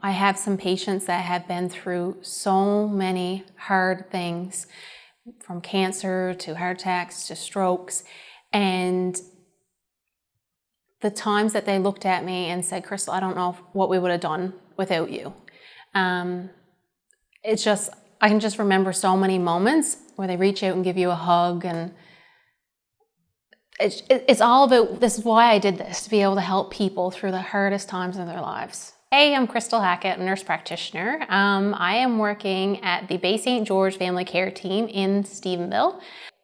I have some patients that have been through so many hard things, from cancer to heart attacks to strokes, and the times that they looked at me and said, "Krystal, I don't know what we would have done without you." It's just, I can just remember so many moments where they reach out and give you a hug, and it's all about, this is why I did this, to be able to help people through the hardest times of their lives. Hey, I'm Krystal Hackett, a nurse practitioner. I am working at the Bay St. George Family Care Team in Stephenville.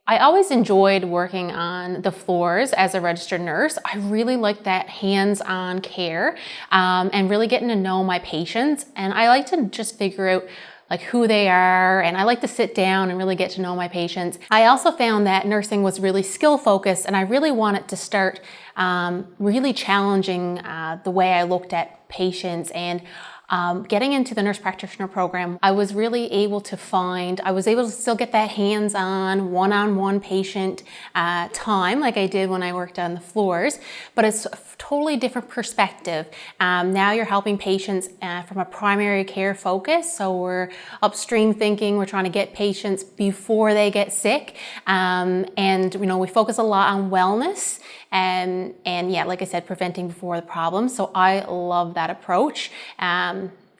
I always enjoyed working on the floors as a registered nurse. I really like that hands-on care and really getting to know my patients. And I like to just figure out like who they are, and I like to sit down and really get to know my patients. I also found that nursing was really skill focused, and I really wanted to start really challenging the way I looked at patients. And getting into the nurse practitioner program, I was really able to still get that hands-on, one-on-one patient time like I did when I worked on the floors, but it's a totally different perspective. Now you're helping patients from a primary care focus, so we're upstream thinking, we're trying to get patients before they get sick, and we focus a lot on wellness, and yeah, like I said, preventing before the problem. So I love that approach.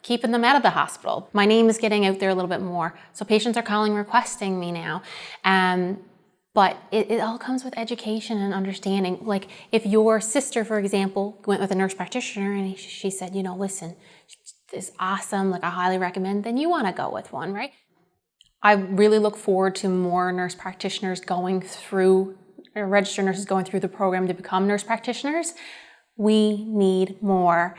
Keeping them out of the hospital. My name is getting out there a little bit more, so patients are calling, requesting me now. But it all comes with education and understanding. Like if your sister, for example, went with a nurse practitioner and she said, listen, this is awesome, like I highly recommend, then you want to go with one, right? I really look forward to more nurse practitioners registered nurses going through the program to become nurse practitioners. We need more.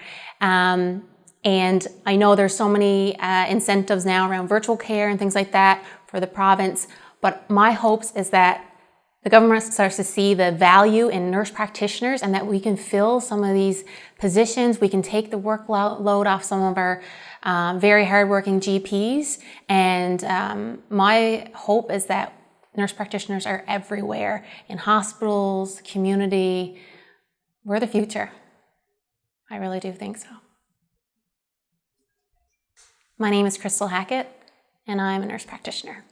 And I know there's so many incentives now around virtual care and things like that for the province, but my hopes is that the government starts to see the value in nurse practitioners, and that we can fill some of these positions. We can take the workload off some of our very hardworking GPs. And my hope is that nurse practitioners are everywhere, in hospitals, community. We're the future. I really do think so. My name is Krystal Hackett, and I'm a nurse practitioner.